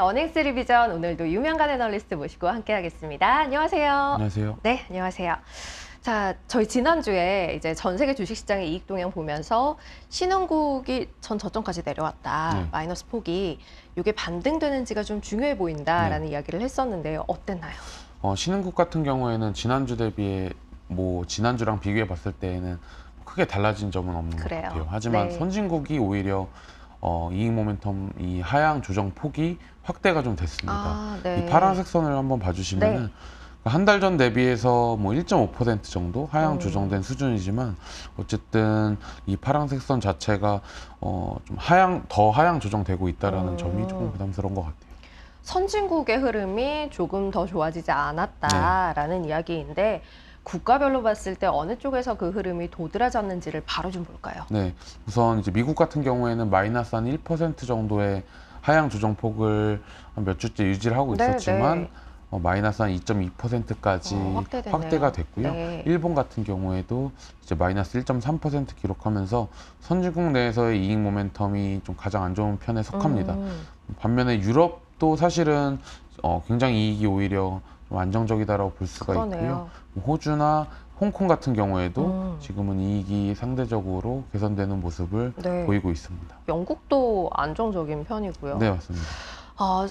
어닝스 리비전 오늘도 유명한 애널리스트 모시고 함께하겠습니다. 안녕하세요. 안녕하세요. 네, 안녕하세요. 자, 저희 지난주에 이제 전 세계 주식시장의 이익 동향 보면서 신흥국이 전 저점까지 내려왔다. 네. 마이너스 폭이 이게 반등되는지가 좀 중요해 보인다라는 이야기를 했었는데요. 어땠나요? 신흥국 같은 경우에는 지난주 대비해 지난주랑 비교해 봤을 때에는 크게 달라진 점은 없는 것 같아요. 하지만 네. 선진국이 오히려 이익 모멘텀 이 하향 조정 폭이 확대가 좀 됐습니다. 네. 이 파란색 선을 한번 봐주시면은 네. 한 달 전 대비해서 1.5% 정도 하향 조정된 수준이지만 어쨌든 이 파란색 선 자체가 좀 더 하향 조정되고 있다라는 점이 조금 부담스러운 것 같아요. 선진국의 흐름이 조금 더 좋아지지 않았다라는 이야기인데 국가별로 봤을 때 어느 쪽에서 그 흐름이 도드라졌는지를 바로 좀 볼까요? 네, 우선 이제 미국 같은 경우에는 마이너스 한 1% 정도의 하향 조정폭을 몇 주째 유지를 하고 있었지만 마이너스 한 2.2%까지 확대가 됐고요. 네. 일본 같은 경우에도 이제 마이너스 1.3% 기록하면서 선진국 내에서의 이익 모멘텀이 좀 가장 안 좋은 편에 속합니다. 반면에 유럽도 사실은 굉장히 이익이 오히려 좀 안정적이다라고 볼 수가 있고요. 호주나 홍콩 같은 경우에도 지금은 이익이 상대적으로 개선되는 모습을 보이고 있습니다. 영국도 안정적인 편이고요. 네, 맞습니다.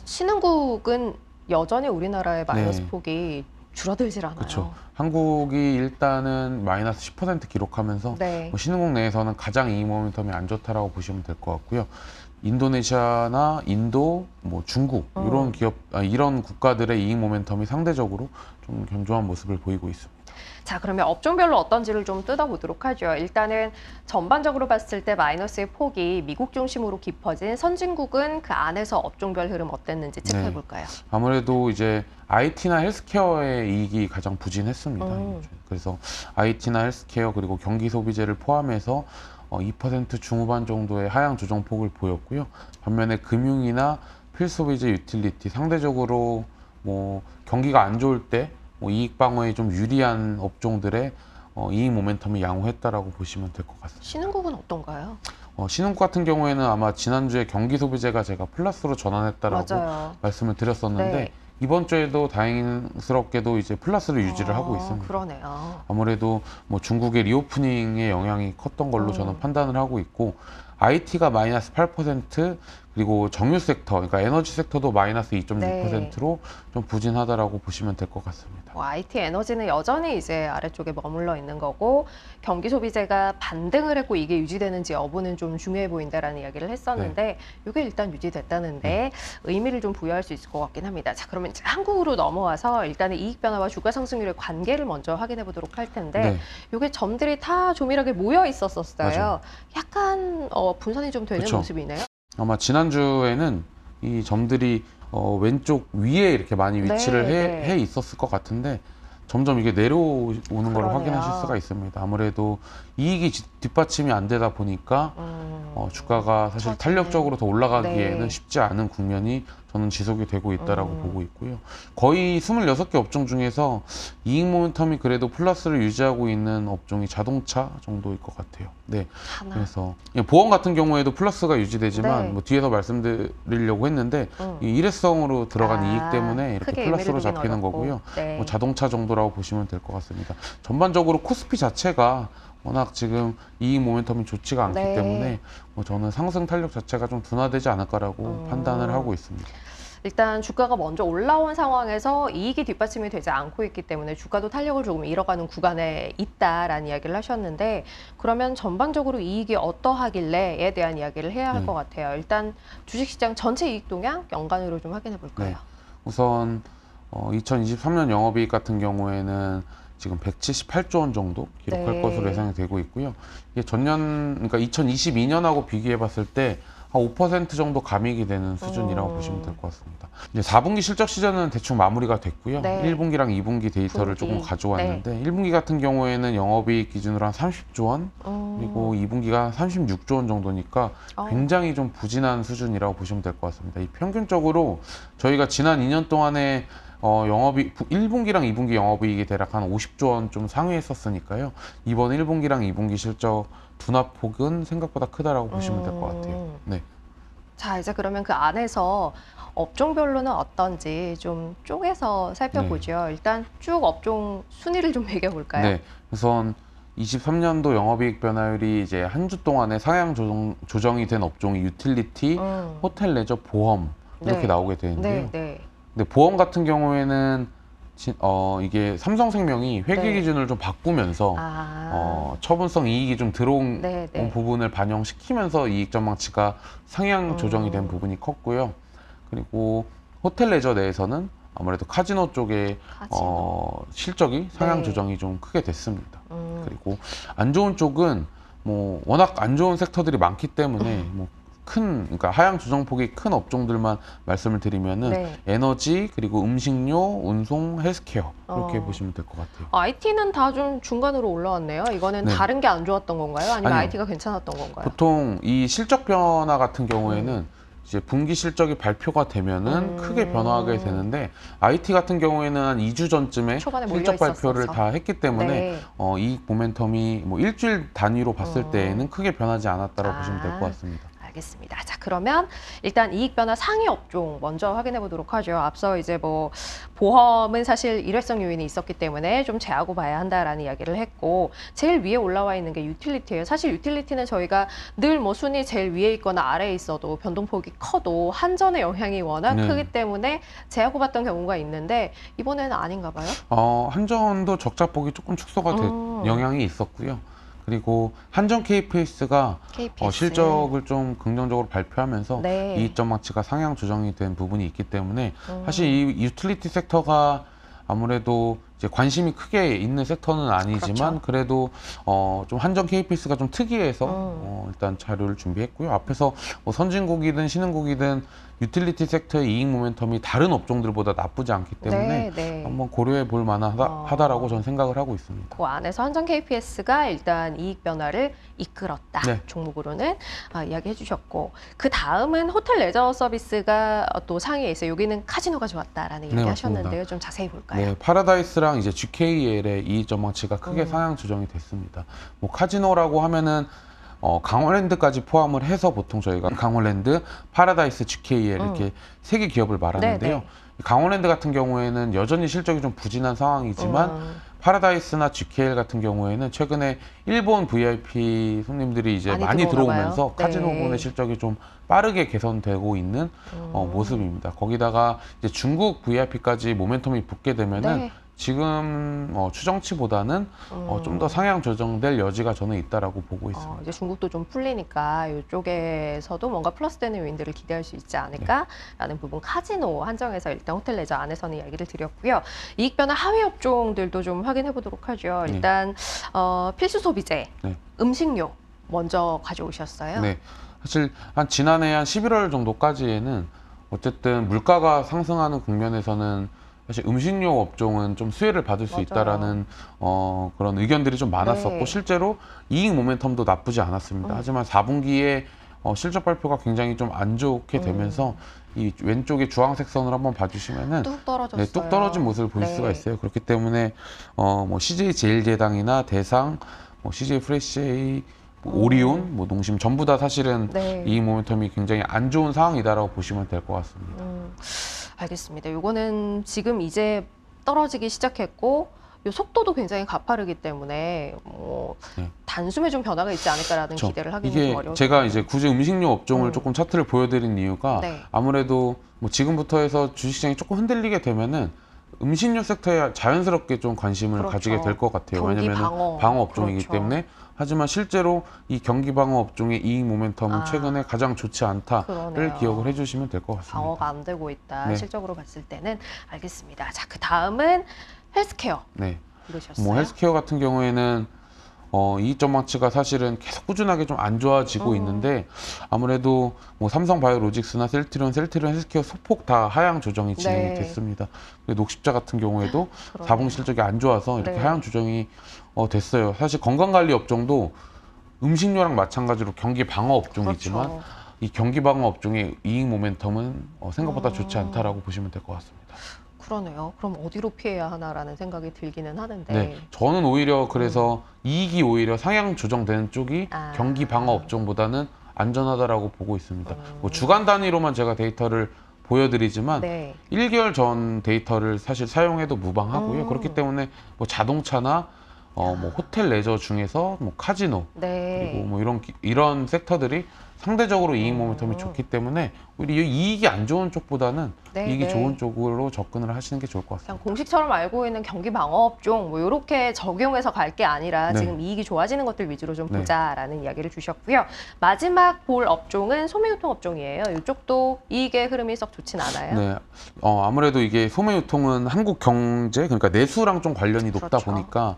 신흥국은 여전히 우리나라의 마이너스 폭이 줄어들질 않아요. 그렇죠. 한국이 일단은 마이너스 10% 기록하면서 신흥국 내에서는 가장 이익 모멘텀이 안 좋다라고 보시면 될 것 같고요. 인도네시아나 인도, 중국 이런 국가들의 이익 모멘텀이 상대적으로 좀 견조한 모습을 보이고 있습니다. 자, 그러면 업종별로 어떤지를 좀 뜯어보도록 하죠. 일단은 전반적으로 봤을 때 마이너스의 폭이 미국 중심으로 깊어진 선진국은 그 안에서 업종별 흐름 어땠는지 체크해 볼까요? 아무래도 이제 IT나 헬스케어의 이익이 가장 부진했습니다. 그래서 IT나 헬스케어 그리고 경기 소비재를 포함해서 2% 중후반 정도의 하향 조정폭을 보였고요. 반면에 금융이나 필소비재 유틸리티 상대적으로 경기가 안 좋을 때 이익 방어에 좀 유리한 업종들의 이익 모멘텀이 양호했다라고 보시면 될 것 같습니다. 신흥국은 어떤가요? 신흥국 같은 경우에는 아마 지난주에 경기 소비재가 제가 플러스로 전환했다라고 말씀을 드렸었는데 이번 주에도 다행스럽게도 이제 플러스를 유지를 하고 있습니다. 그러네요. 아무래도 중국의 리오프닝의 영향이 컸던 걸로 저는 판단을 하고 있고 IT가 마이너스 8% 그리고 정유 섹터, 그러니까 에너지 섹터도 마이너스 2.6%로 좀 부진하다라고 보시면 될 것 같습니다. IT 에너지는 여전히 이제 아래쪽에 머물러 있는 거고 경기 소비재가 반등을 했고 이게 유지되는지 여부는 좀 중요해 보인다라는 이야기를 했었는데 이게 일단 유지됐다는데 의미를 좀 부여할 수 있을 것 같긴 합니다. 자, 그러면 이제 한국으로 넘어와서 일단은 이익 변화와 주가 상승률의 관계를 먼저 확인해 보도록 할 텐데 이게 점들이 다 조밀하게 모여 있었어요. 약간 분산이 좀 되는 모습이네요. 아마 지난주에는 이 점들이 왼쪽 위에 이렇게 많이 위치를 해 있었을 것 같은데 점점 이게 내려오는 걸 확인하실 수가 있습니다. 아무래도 이익이 뒷받침이 안 되다 보니까 주가가 사실 탄력적으로 더 올라가기에는 쉽지 않은 국면이 저는 지속이 되고 있다라고 보고 있고요. 거의 26개 업종 중에서 이익 모멘텀이 그래도 플러스를 유지하고 있는 업종이 자동차 정도일 것 같아요. 네. 그래서 보험 같은 경우에도 플러스가 유지되지만 뒤에서 말씀드리려고 했는데 이 일회성으로 들어간 이익 때문에 이렇게 플러스로 잡히는 거고요. 자동차 정도라고 보시면 될 것 같습니다. 전반적으로 코스피 자체가 워낙 지금 이익 모멘텀이 좋지가 않기 때문에 저는 상승 탄력 자체가 좀 둔화되지 않을까라고 판단을 하고 있습니다. 일단 주가가 먼저 올라온 상황에서 이익이 뒷받침이 되지 않고 있기 때문에 주가도 탄력을 조금 잃어가는 구간에 있다라는 이야기를 하셨는데 그러면 전반적으로 이익이 어떠하길래에 대한 이야기를 해야 할 것 같아요. 일단 주식시장 전체 이익 동향 연간으로 좀 확인해 볼까요? 우선 2023년 영업이익 같은 경우에는 지금 178조 원 정도 기록할 것으로 예상이 되고 있고요. 이게 그러니까 2022년하고 비교해 봤을 때 한 5% 정도 감익이 되는 수준이라고 보시면 될 것 같습니다. 이제 4분기 실적 시즌은 대충 마무리가 됐고요. 1분기랑 2분기 데이터를 조금 가져왔는데 1분기 같은 경우에는 영업이익 기준으로 한 30조 원 그리고 2분기가 36조 원 정도니까 굉장히 좀 부진한 수준이라고 보시면 될 것 같습니다. 이 평균적으로 저희가 지난 2년 동안에 1분기랑 2분기 영업이익이 대략 한 50조 원 좀 상회했었으니까요. 이번 1분기랑 2분기 실적 둔화폭은 생각보다 크다라고 보시면 될 것 같아요. 자, 이제 그러면 그 안에서 업종별로는 어떤지 좀 쪼개서 살펴보죠. 일단 쭉 업종 순위를 좀 매겨볼까요? 네, 우선 23년도 영업이익 변화율이 이제 한 주 동안에 상향 조정이 된 업종이 유틸리티, 호텔, 레저, 보험 이렇게 네. 나오게 되는데요. 네. 근데 보험 같은 경우에는 이게 삼성생명이 회계 네. 기준을 좀 바꾸면서 처분성 이익이 좀 들어온 네. 부분을 반영시키면서 이익 전망치가 상향 조정이 된 부분이 컸고요. 그리고 호텔 레저 내에서는 아무래도 카지노 쪽에 실적이 상향 네. 조정이 좀 크게 됐습니다. 그리고 안 좋은 쪽은 뭐 워낙 안 좋은 섹터들이 많기 때문에 그러니까 하향 조정폭이 큰 업종들만 말씀을 드리면은 네. 에너지 그리고 음식료, 운송, 헬스케어 이렇게 보시면 될 것 같아요. IT는 다 좀 중간으로 올라왔네요. 이거는 네. 다른 게 안 좋았던 건가요? 아니면 아니요. IT가 괜찮았던 건가요? 보통 이 실적 변화 같은 경우에는 이제 분기 실적이 발표가 되면은 크게 변화하게 되는데 IT 같은 경우에는 한 2주 전쯤에 초반에 실적 발표를 몰려 다 했기 때문에 네. 이익 모멘텀이 뭐 일주일 단위로 봤을 때에는 크게 변하지 않았다고 보시면 될 것 같습니다. 알겠습니다. 자, 그러면 일단 이익 변화 상위 업종 먼저 확인해 보도록 하죠. 앞서 이제 뭐 보험은 사실 일회성 요인이 있었기 때문에 좀 제하고 봐야 한다라는 이야기를 했고, 제일 위에 올라와 있는 게 유틸리티예요. 사실 유틸리티는 저희가 늘 뭐 순위 제일 위에 있거나 아래에 있어도 변동폭이 커도 한전의 영향이 워낙 네. 크기 때문에 제하고 봤던 경우가 있는데 이번에는 아닌가 봐요. 한전도 적자폭이 조금 축소가 영향이 있었고요. 그리고 한전 KPS가 KPS. 실적을 좀 긍정적으로 발표하면서 네. 이익 전망치가 상향 조정이 된 부분이 있기 때문에 사실 이 유틸리티 섹터가 아무래도 이제 관심이 크게 있는 섹터는 아니지만 그렇죠. 그래도 좀 한전 KPS가 좀 특이해서 일단 자료를 준비했고요. 앞에서 뭐 선진국이든 신흥국이든 유틸리티 섹터의 이익 모멘텀이 다른 업종들보다 나쁘지 않기 때문에 네. 한번 고려해 볼 만하다라고 저는 생각을 하고 있습니다. 그 안에서 한전 KPS가 일단 이익 변화를 이끌었다. 네. 종목으로는 이야기해 주셨고, 그 다음은 호텔 레저 서비스가 또 상위에 있어요. 여기는 카지노가 좋았다라는 네, 이야기 맞습니다. 하셨는데요. 좀 자세히 볼까요? 네, 파라다이스랑 이제 GKL의 이익 전망치가 크게 상향 조정이 됐습니다. 뭐 카지노라고 하면은 강원랜드까지 포함을 해서 보통 저희가 강원랜드, 파라다이스, GKL 이렇게 세 개 기업을 말하는데요. 네. 강원랜드 같은 경우에는 여전히 실적이 좀 부진한 상황이지만 파라다이스나 GKL 같은 경우에는 최근에 일본 VIP 손님들이 이제 많이 들어오나 들어오면서 봐요. 카지노분의 네. 실적이 좀 빠르게 개선되고 있는 모습입니다. 거기다가 이제 중국 VIP까지 모멘텀이 붙게 되면은 네. 지금 추정치보다는 좀 더 상향 조정될 여지가 저는 있다라고 보고 있습니다. 이제 중국도 좀 풀리니까 이쪽에서도 뭔가 플러스되는 요인들을 기대할 수 있지 않을까라는 부분, 카지노 한정해서 일단 호텔 레저 안에서는 이야기를 드렸고요. 이익 변화 하위 업종들도 좀 확인해 보도록 하죠. 일단 필수 소비재, 네. 음식료 먼저 가져오셨어요. 네, 사실 한 지난해 한 11월 정도까지에는 어쨌든 물가가 상승하는 국면에서는 사실 음식료 업종은 좀 수혜를 받을 수 맞아요. 있다라는 그런 의견들이 좀 많았었고 네. 실제로 이익 모멘텀도 나쁘지 않았습니다. 하지만 4분기에 실적 발표가 굉장히 좀 안 좋게 되면서 이 왼쪽에 주황색 선을 한번 봐주시면은 뚝 떨어졌어요. 네, 뚝 떨어진 모습을 볼 네. 수가 있어요. 그렇기 때문에 뭐 CJ 제일제당이나 대상, 뭐 CJ 프레시제이, 뭐 오리온, 뭐 농심 전부 다 사실은 네. 이익 모멘텀이 굉장히 안 좋은 상황이다라고 보시면 될 것 같습니다. 알겠습니다. 요거는 지금 이제 떨어지기 시작했고 요 속도도 굉장히 가파르기 때문에 뭐 네. 단숨에 좀 변화가 있지 않을까라는 그렇죠. 기대를 하기는 좀 이게 어려울 제가 것 이제 같아요. 굳이 음식료 업종을 조금 차트를 보여드린 이유가 네. 아무래도 뭐 지금부터 해서 주식시장이 조금 흔들리게 되면은 음식료 섹터에 자연스럽게 좀 관심을 그렇죠. 가지게 될 것 같아요. 경기 왜냐하면 방어. 업종이기 그렇죠. 때문에. 하지만 실제로 이 경기 방어 업종의 이익 모멘텀은 최근에 가장 좋지 않다를 그러네요. 기억을 해주시면 될 것 같습니다. 방어가 안 되고 있다. 네. 실적으로 봤을 때는. 알겠습니다. 자, 그 다음은 헬스케어 네. 고르셨어요. 뭐 헬스케어 같은 경우에는 이익 전망치가 사실은 계속 꾸준하게 좀 안 좋아지고 있는데 아무래도 뭐 삼성바이오로직스나 셀트리온 헬스케어 소폭 다 하향 조정이 진행이 네. 됐습니다. 녹십자 같은 경우에도 그러네요. 4분기 실적이 안 좋아서 이렇게 네. 하향 조정이 됐어요. 사실 건강관리 업종도 음식료랑 마찬가지로 경기 방어 업종이지만 그렇죠. 이 경기 방어 업종의 이익 모멘텀은 생각보다 좋지 않다라고 보시면 될 것 같습니다. 그러네요. 그럼 어디로 피해야 하나라는 생각이 들기는 하는데. 네, 저는 오히려 그래서 이익이 오히려 상향 조정되는 쪽이 경기 방어 업종보다는 안전하다라고 보고 있습니다. 뭐 주간 단위로만 제가 데이터를 보여드리지만 네. 1개월 전 데이터를 사실 사용해도 무방하고요. 그렇기 때문에 뭐 자동차나 뭐 호텔 레저 중에서 뭐 카지노 네. 그리고 뭐 이런 섹터들이 상대적으로 이익 모멘텀이 좋기 때문에 오히려 이익이 안 좋은 쪽보다는 네, 이익이 네. 좋은 쪽으로 접근을 하시는 게 좋을 것 같습니다. 그냥 공식처럼 알고 있는 경기 방어 업종 뭐 이렇게 적용해서 갈 게 아니라 네. 지금 이익이 좋아지는 것들 위주로 좀 네. 보자라는 이야기를 주셨고요. 마지막 볼 업종은 소매유통 업종이에요. 이쪽도 이익의 흐름이 썩 좋진 않아요. 네, 아무래도 이게 소매유통은 한국 경제 그러니까 내수랑 좀 관련이 높다 그렇죠. 보니까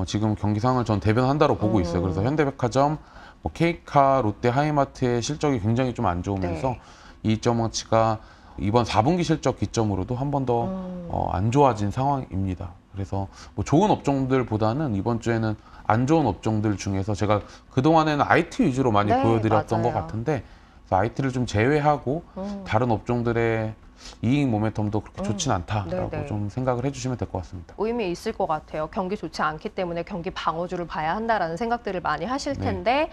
지금 경기 상황을 전 대변한다로 보고 있어요. 그래서 현대백화점, 뭐 K카, 롯데, 하이마트의 실적이 굉장히 좀 안 좋으면서 네. 이익점어치가 이번 4분기 실적 기점으로도 한 번 더 안 좋아진 상황입니다. 그래서 뭐 좋은 업종들보다는 이번 주에는 안 좋은 업종들 중에서 제가 그동안에는 IT 위주로 많이 네, 보여드렸던 맞아요. 것 같은데 그래서 IT를 좀 제외하고 다른 업종들의 이익 모멘텀도 그렇게 좋진 않다라고 네네. 좀 생각을 해주시면 될 것 같습니다. 의미 있을 것 같아요. 경기 좋지 않기 때문에 경기 방어주를 봐야 한다라는 생각들을 많이 하실 네. 텐데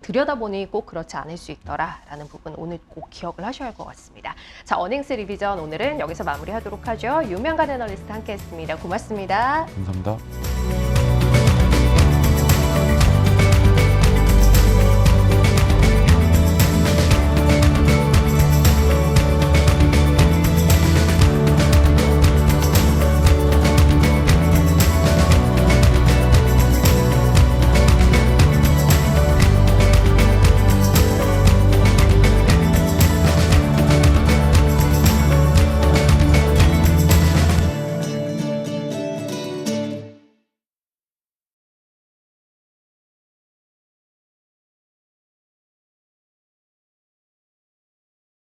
들여다보니 꼭 그렇지 않을 수 있더라라는 부분 오늘 꼭 기억을 하셔야 할 것 같습니다. 자, 어닝스 리비전 오늘은 여기서 마무리하도록 하죠. 유명간 애널리스트 함께했습니다. 고맙습니다. 감사합니다.